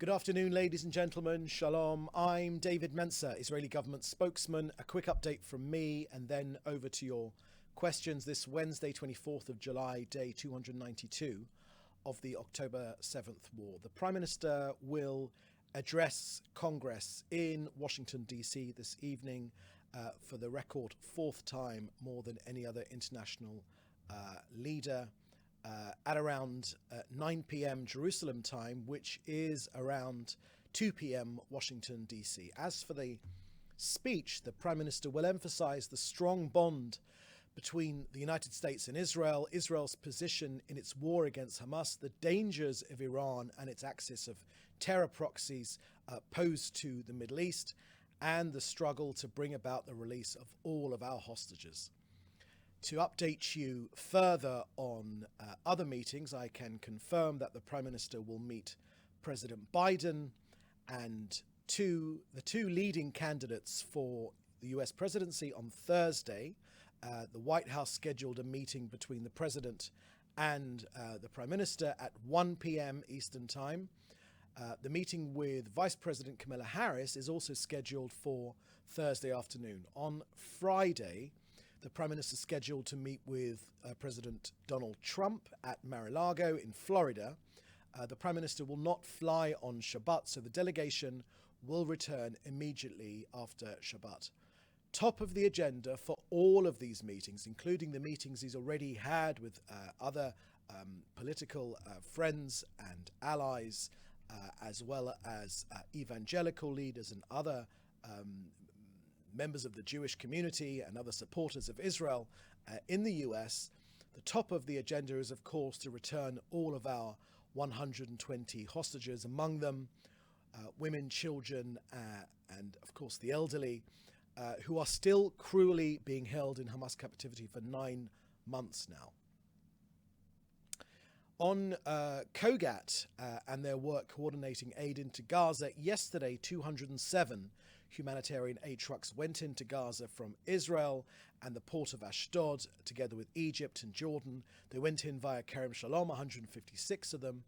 Good afternoon, ladies and gentlemen. Shalom. I'm David Mensa, Israeli government spokesman. A quick update from me and then over to your questions this Wednesday, 24th of July, day 292 of the October 7th war. The Prime Minister will address Congress in Washington, D.C. this evening for the record fourth time, more than any other international leader. At around 9 p.m. Jerusalem time, which is around 2 p.m. Washington, D.C. As for the speech, the Prime Minister will emphasize the strong bond between the United States and Israel, Israel's position in its war against Hamas, the dangers of Iran and its axis of terror proxies posed to the Middle East, and the struggle to bring about the release of all of our hostages. To update you further on other meetings, I can confirm that the Prime Minister will meet President Biden and the two leading candidates for the US presidency on Thursday. The White House scheduled a meeting between the President and the Prime Minister at 1 p.m. Eastern Time. The meeting with Vice President Kamala Harris is also scheduled for Thursday afternoon. On Friday, the Prime Minister is scheduled to meet with President Donald Trump at Mar-a-Lago in Florida. The Prime Minister will not fly on Shabbat, so the delegation will return immediately after Shabbat. Top of the agenda for all of these meetings, including the meetings he's already had with other political friends and allies, as well as evangelical leaders and other members of the Jewish community and other supporters of Israel in the US. The top of the agenda is, of course, to return all of our 120 hostages, among them women, children, and, of course, the elderly, who are still cruelly being held in Hamas captivity for 9 months now. On COGAT and their work coordinating aid into Gaza, yesterday 207 humanitarian aid trucks went into Gaza from Israel and the port of Ashdod, together with Egypt and Jordan. They went in via Kerem Shalom, 156 of them,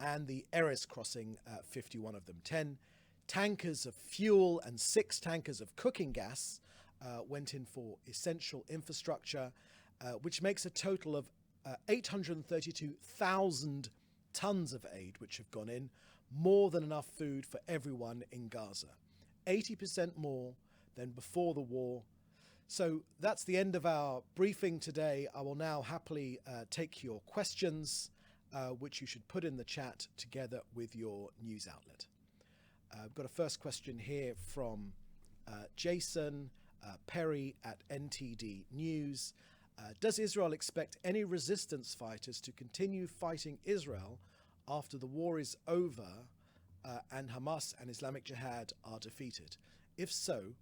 and the Erez crossing, 51 of them. 10 tankers of fuel and 6 tankers of cooking gas went in for essential infrastructure, which makes a total of 832,000 tons of aid which have gone in, more than enough food for everyone in Gaza. 80% more than before the war. So that's the end of our briefing today. I will now happily take your questions, which you should put in the chat together with your news outlet. I've got a first question here from Jason Perry at NTD News. Does Israel expect any resistance fighters to continue fighting Israel after the war is over and Hamas and Islamic Jihad are defeated? If so,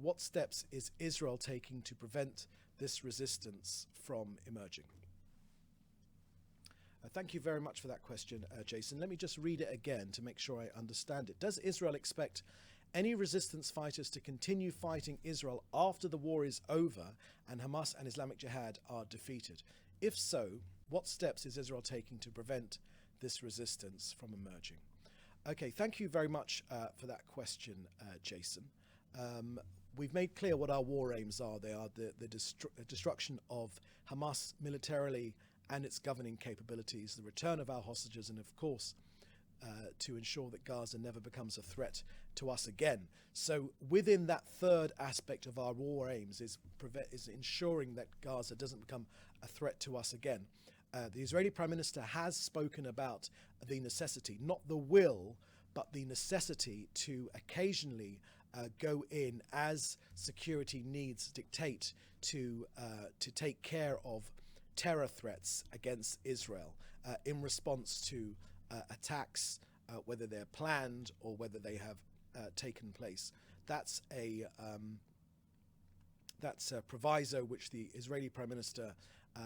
what steps is Israel taking to prevent this resistance from emerging? Thank you very much for that question, Jason. Let me just read it again to make sure I understand it. Does Israel expect any resistance fighters to continue fighting Israel after the war is over and Hamas and Islamic Jihad are defeated? If so, what steps is Israel taking to prevent this resistance from emerging? Okay, thank you very much for that question, Jason. We've made clear what our war aims are. They are the destruction of Hamas militarily and its governing capabilities, the return of our hostages, and of course, to ensure that Gaza never becomes a threat to us again. So within that third aspect of our war aims is ensuring that Gaza doesn't become a threat to us again. The Israeli Prime Minister has spoken about the necessity, not the will, but the necessity to occasionally go in as security needs dictate to take care of terror threats against Israel in response to attacks, whether they're planned or whether they have taken place. That's a proviso which the Israeli Prime Minister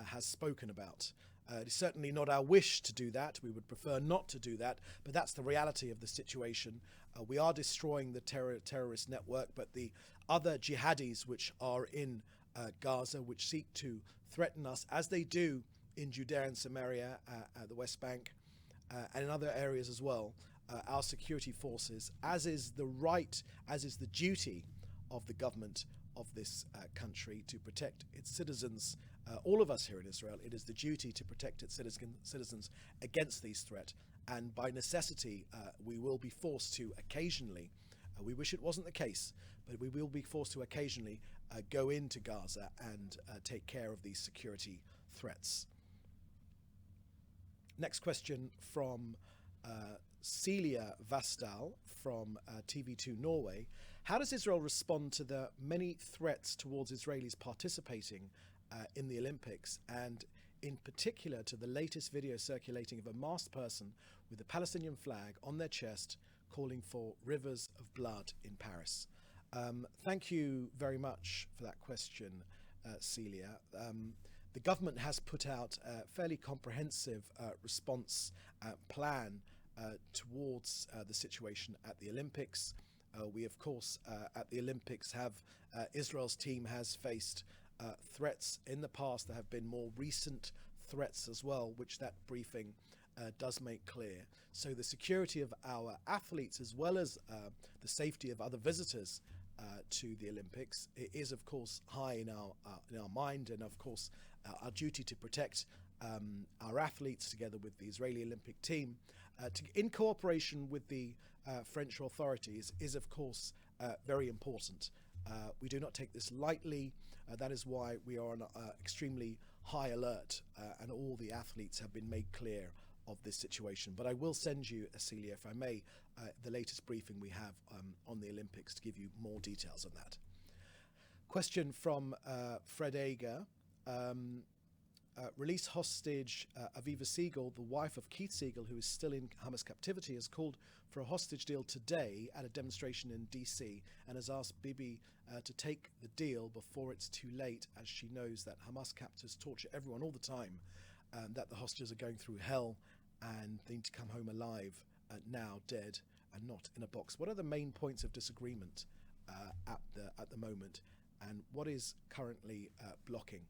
has spoken about. It is certainly not our wish to do that. We would prefer not to do that, but that's the reality of the situation. We are destroying the terrorist network, but the other jihadis which are in Gaza, which seek to threaten us, as they do in Judea and Samaria, the West Bank, and in other areas as well, our security forces, as is the right, as is the duty of the government of this country to protect its citizens. All of us here in Israel, it is the duty to protect its citizens against these threats. And by necessity, we will be forced to occasionally, we wish it wasn't the case, but we will be forced to occasionally go into Gaza and take care of these security threats. Next question from Celia Vasdal from TV2 Norway. How does Israel respond to the many threats towards Israelis participating in the Olympics, and in particular to the latest video circulating of a masked person with the Palestinian flag on their chest calling for rivers of blood in Paris? Thank you very much for that question, Celia. The government has put out a fairly comprehensive response plan towards the situation at the Olympics. We, of course, at the Olympics have Israel's team has faced threats in the past. There have been more recent threats as well, which that briefing does make clear. So the security of our athletes, as well as the safety of other visitors to the Olympics, it is, of course, high in our mind, and of course our duty to protect our athletes together with the Israeli Olympic team in cooperation with the French authorities is, of course, very important. We do not take this lightly. That is why we are on extremely high alert, and all the athletes have been made clear of this situation. But I will send you, Celia, if I may, the latest briefing we have on the Olympics to give you more details on that. Question from Fred Ager. Release hostage Aviva Siegel, the wife of Keith Siegel, who is still in Hamas captivity, has called for a hostage deal today at a demonstration in DC and has asked Bibi to take the deal before it's too late, as she knows that Hamas captors torture everyone all the time, that the hostages are going through hell and they need to come home alive, now dead and not in a box. What are the main points of disagreement at the moment, and what is currently blocking?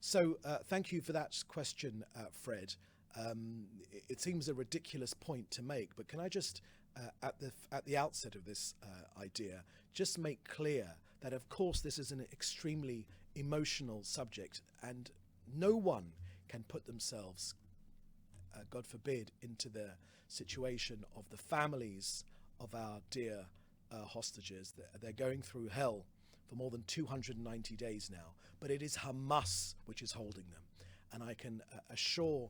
So thank you for that question, Fred. It seems a ridiculous point to make, but can I just, at the outset of this idea, just make clear that, of course, this is an extremely emotional subject, and no one can put themselves, God forbid, into the situation of the families of our dear hostages. They're going through hell for more than 290 days now, but it is Hamas which is holding them. And I can assure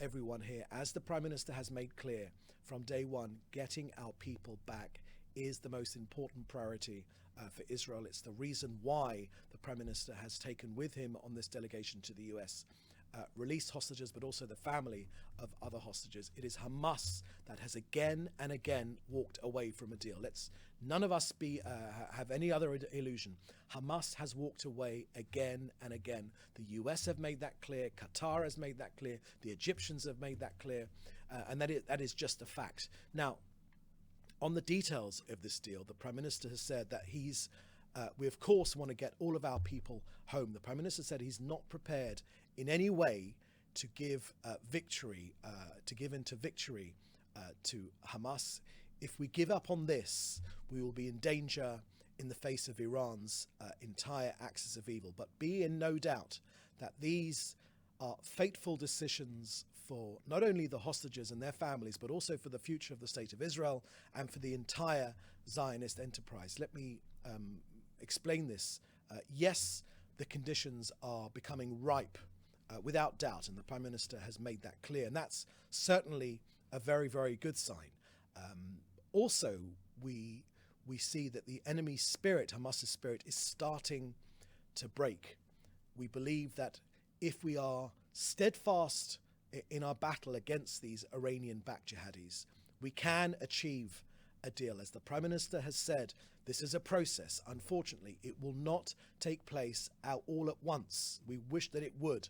everyone here, as the Prime Minister has made clear from day one, getting our people back is the most important priority for Israel. It's the reason why the Prime Minister has taken with him on this delegation to the US released hostages, but also the family of other hostages. It is Hamas that has again and again walked away from a deal. Let's none of us be have any other illusion. Hamas has walked away again and again. The US have made that clear. Qatar has made that clear. The Egyptians have made that clear, and that is just a fact. Now, on the details of this deal, the Prime Minister has said that we of course want to get all of our people home. The Prime Minister said he's not prepared in any way to give victory, to give into victory to Hamas. If we give up on this, we will be in danger in the face of Iran's entire axis of evil. But be in no doubt that these are fateful decisions for not only the hostages and their families, but also for the future of the State of Israel and for the entire Zionist enterprise. Let me explain this. Yes, the conditions are becoming ripe, without doubt, and the Prime Minister has made that clear, and that's certainly a very, very good sign. Also, we see that the enemy spirit, Hamas's spirit, is starting to break. We believe that if we are steadfast in our battle against these Iranian-backed jihadis, we can achieve a deal. As the Prime Minister has said, this is a process. Unfortunately, it will not take place all at once. We wish that it would.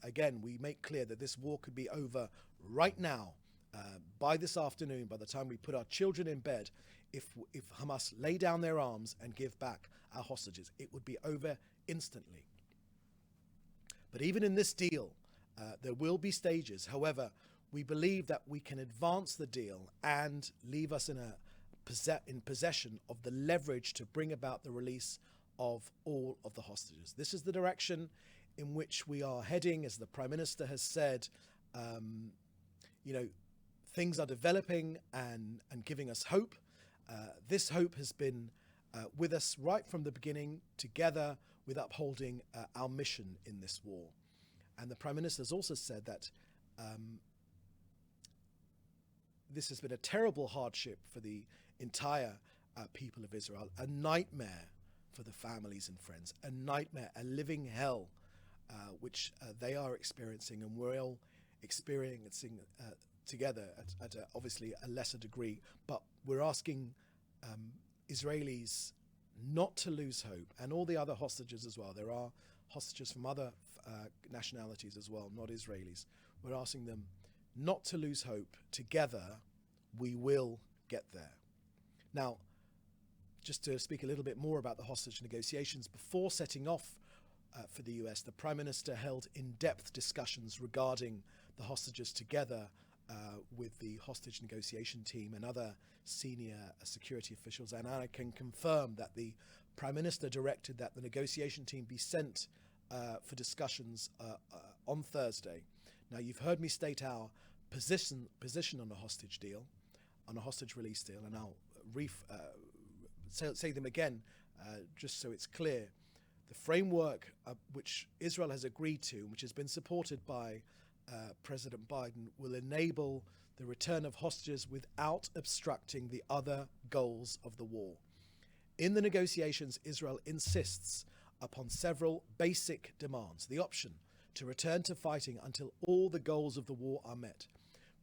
Again, we make clear that this war could be over right now, by this afternoon, by the time we put our children in bed. If Hamas lay down their arms and give back our hostages, it would be over instantly. But even in this deal, there will be stages. However, We believe that we can advance the deal and leave us in possession of the leverage to bring about the release of all of the hostages. This is the direction in which we are heading, as the Prime Minister has said. Things are developing and giving us hope. This hope has been with us right from the beginning, together with upholding our mission in this war. And the Prime Minister has also said that this has been a terrible hardship for the entire people of Israel, a nightmare for the families and friends, a nightmare, a living hell, which they are experiencing, and we're all experiencing together at obviously a lesser degree. But we're asking Israelis not to lose hope, and all the other hostages as well. There are hostages from other nationalities as well, not Israelis. We're asking them not to lose hope. Together, we will get there. Now, just to speak a little bit more about the hostage negotiations, before setting off for the US, the Prime Minister held in-depth discussions regarding the hostages together with the hostage negotiation team and other senior security officials. And I can confirm that the Prime Minister directed that the negotiation team be sent for discussions on Thursday. Now, you've heard me state our position on the hostage deal, on a hostage release deal, and I'll say them again just so it's clear. The framework which Israel has agreed to, which has been supported by President Biden, will enable the return of hostages without obstructing the other goals of the war. In the negotiations, Israel insists upon several basic demands: the option to return to fighting until all the goals of the war are met,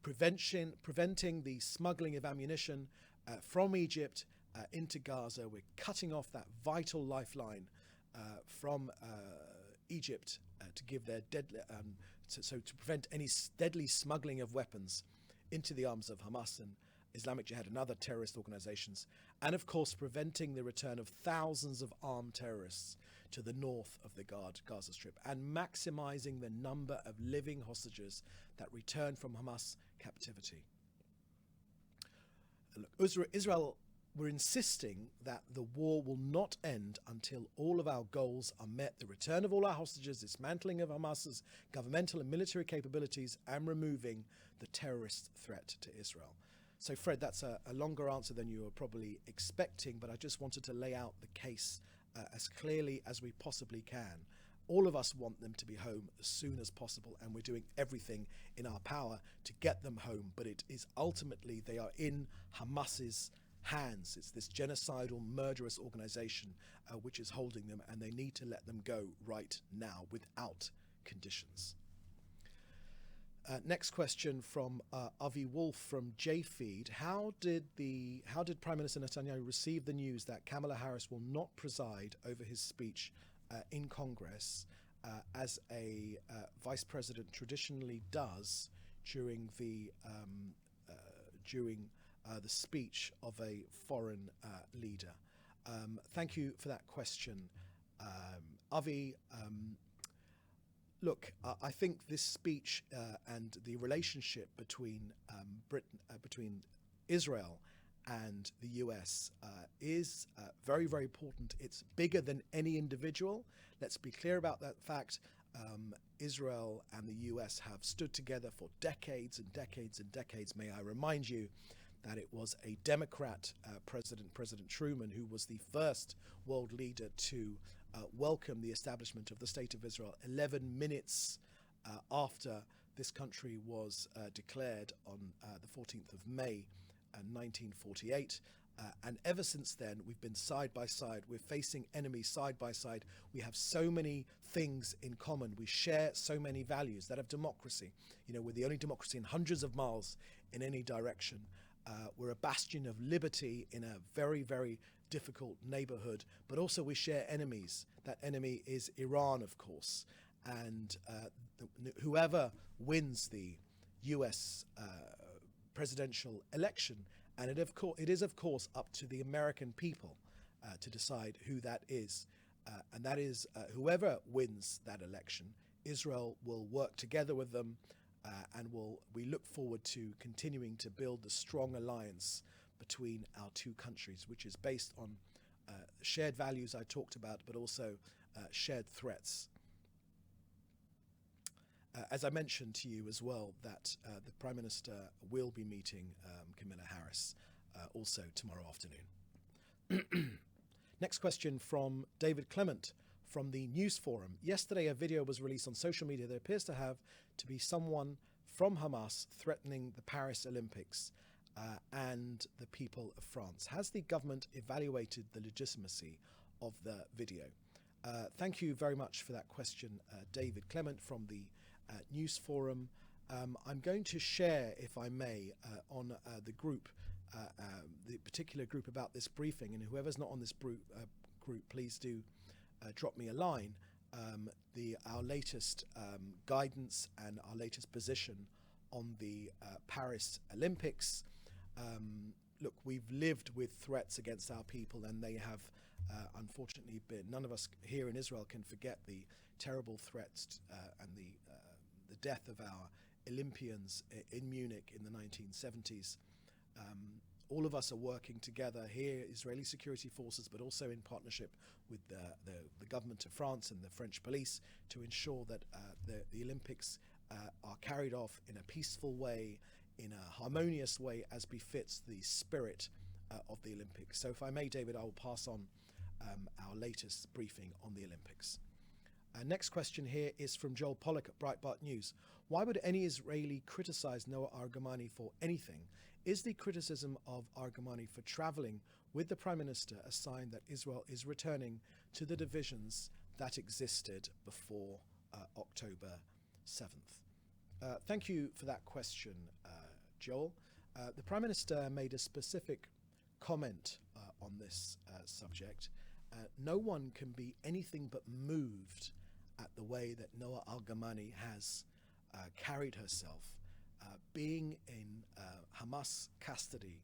preventing the smuggling of ammunition from Egypt into Gaza. We're cutting off that vital lifeline from Egypt to give their to prevent any deadly smuggling of weapons into the arms of Hamas and Islamic Jihad and other terrorist organizations, and of course preventing the return of thousands of armed terrorists to the north of the Gaza Strip, and maximizing the number of living hostages that return from Hamas captivity. Look, Israel, we're insisting that the war will not end until all of our goals are met: the return of all our hostages, dismantling of Hamas's governmental and military capabilities, and removing the terrorist threat to Israel. So, Fred, that's a longer answer than you were probably expecting, but I just wanted to lay out the case as clearly as we possibly can. All of us want them to be home as soon as possible, and we're doing everything in our power to get them home. But it is ultimately, they are in Hamas's hands. It's this genocidal, murderous organization which is holding them, and they need to let them go right now without conditions. Next question from Avi Wolf from JFeed. How did Prime Minister Netanyahu receive the news that Kamala Harris will not preside over his speech in Congress, as a vice president traditionally does during the speech of a foreign leader? Thank you for that question, Avi. Look, I think this speech and the relationship between between Israel and the US is very, very important. It's bigger than any individual. Let's be clear about that fact. Israel and the US have stood together for decades and decades and decades. May I remind you that it was a Democrat President Truman, who was the first world leader to welcome the establishment of the State of Israel 11 minutes after this country was declared on the 14th of May 1948. And ever since then, we've been side by side. We're facing enemies side by side. We have so many things in common. We share so many values, that of democracy. You know, we're the only democracy in hundreds of miles in any direction. We're a bastion of liberty in a very, very difficult neighborhood, but also we share enemies. That enemy is Iran, of course. And whoever wins the US presidential election, and it is of course up to the American people to decide who that is. And that is whoever wins that election, Israel will work together with them and we look forward to continuing to build the strong alliance between our two countries, which is based on shared values I talked about, but also shared threats. As I mentioned to you as well, that the Prime Minister will be meeting Kamala Harris also tomorrow afternoon. Next question from David Clement from the News Forum. Yesterday, a video was released on social media that appears to be someone from Hamas threatening the Paris Olympics and the people of France. Has the government evaluated the legitimacy of the video? Thank you very much for that question, David Clement from the News Forum. I'm going to share, if I may, on the group, the particular group about this briefing, and whoever's not on this group, please do drop me a line, our latest guidance and our latest position on the Paris Olympics. Look, we've lived with threats against our people, and they have unfortunately been. None of us here in Israel can forget the terrible threats and the death of our Olympians in Munich in the 1970s. All of us are working together here, Israeli security forces, but also in partnership with the government of France and the French police, to ensure that the Olympics are carried off in a peaceful way, in a harmonious way, as befits the spirit of the Olympics. So if I may, David, I will pass on our latest briefing on the Olympics. Next question here is from Joel Pollack at Breitbart News. Why would any Israeli criticize Noah Argamani for anything? Is the criticism of Argamani for traveling with the Prime Minister a sign that Israel is returning to the divisions that existed before October 7th? Thank you for that question, Joel. The Prime Minister made a specific comment on this subject. No one can be anything but moved at the way that Noah Argamani has carried herself, being in Hamas custody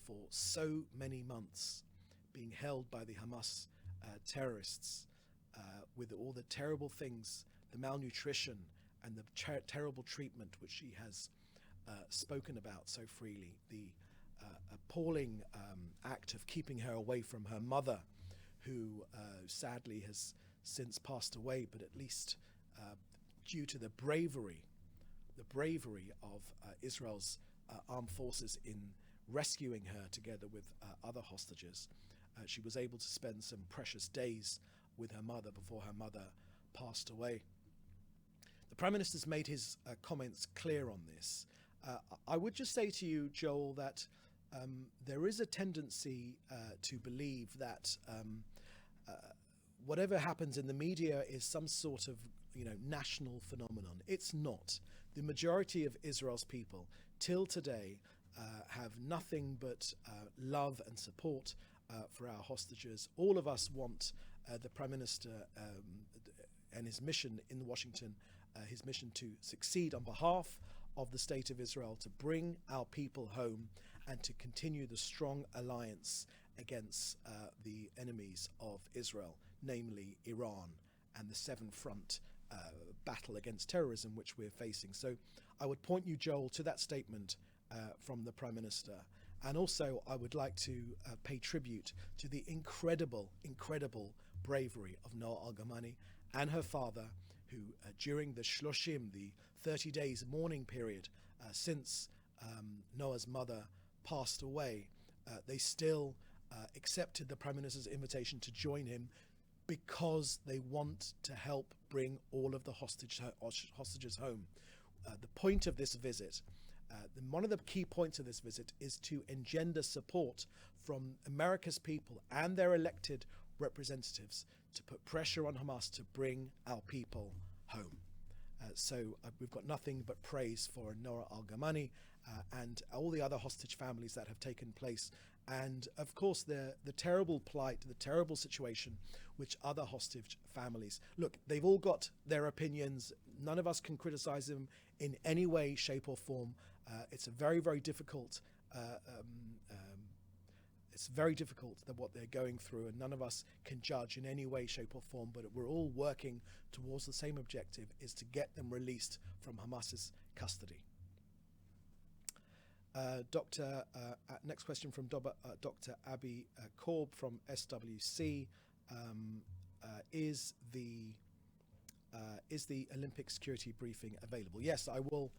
for so many months, being held by the Hamas terrorists, with all the terrible things, the malnutrition and the terrible treatment which she has spoken about so freely, the appalling act of keeping her away from her mother, who sadly has since passed away, but at least due to the bravery of Israel's armed forces in rescuing her together with other hostages, she was able to spend some precious days with her mother before her mother passed away. The Prime Minister's made his comments clear on this. I would just say to you, Joel, that there is a tendency to believe that whatever happens in the media is some sort of, national phenomenon. It's not. The majority of Israel's people, till today, have nothing but love and support for our hostages. All of us want the Prime Minister and his mission in Washington, his mission to succeed on behalf of the State of Israel, to bring our people home and to continue the strong alliance against the enemies of Israel, namely Iran, and the seven-front battle against terrorism which we're facing. So I would point you, Joel, to that statement from the Prime Minister. And also I would like to pay tribute to the incredible bravery of Noah Argamani and her father, who during the Shloshim, the 30 days mourning period since Noah's mother passed away, they still accepted the Prime Minister's invitation to join him, because they want to help bring all of the hostages home. The point of this visit, one of the key points of this visit, is to engender support from America's people and their elected representatives to put pressure on Hamas to bring our people home. So we've got nothing but praise for Noah Argamani and all the other hostage families that have taken place. And of course, the terrible plight, the terrible situation which other hostage families, look, they've all got their opinions. None of us can criticize them in any way, shape or form. It's a very, very difficult, it's very difficult that what they're going through, and none of us can judge in any way, shape or form, but we're all working towards the same objective, is to get them released from Hamas's custody. Next question from Dr. Abby Korb from SWC. Is the Olympic security briefing available? Yes, I will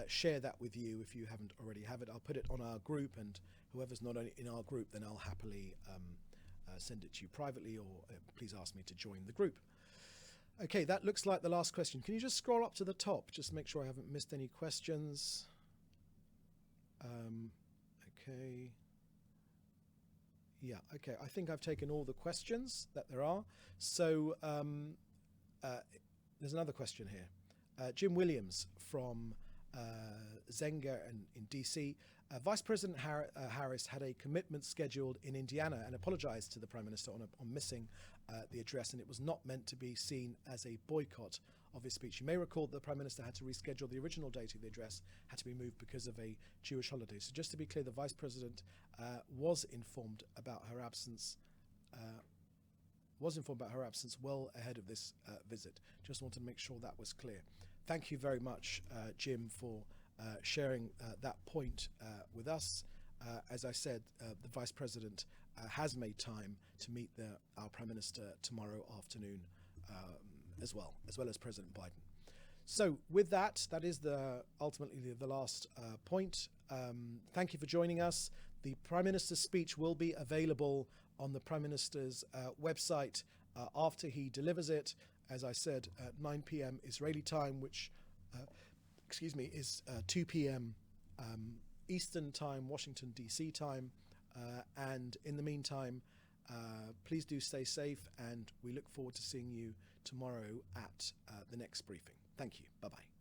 share that with you if you haven't already have it. I'll put it on our group, and whoever's not in our group, then I'll happily send it to you privately, or please ask me to join the group. Okay, that looks like the last question. Can you just scroll up to the top, just make sure I haven't missed any questions? Okay. Yeah, okay. I think I've taken all the questions that there are. So there's another question here. Jim Williams from Zenger in DC. Vice President Harris had a commitment scheduled in Indiana and apologized to the Prime Minister on missing the address, and it was not meant to be seen as a boycott of his speech. You may recall that the Prime Minister had to reschedule the original date of the address, had to be moved because of a Jewish holiday. So just to be clear, the Vice President was informed about her absence well ahead of this visit. Just wanted to make sure that was clear. Thank you very much, Jim, for sharing that point with us. As I said, the Vice President has made time to meet our Prime Minister tomorrow afternoon as well as President Biden. So with that is ultimately the last point. Thank you for joining us. The Prime Minister's speech will be available on the Prime Minister's website after he delivers it. As I said, at 9 p.m. Israeli time, which is 2 p.m. Eastern time, Washington, D.C. time. And in the meantime, please do stay safe, and we look forward to seeing you tomorrow at the next briefing. Thank you. Bye-bye.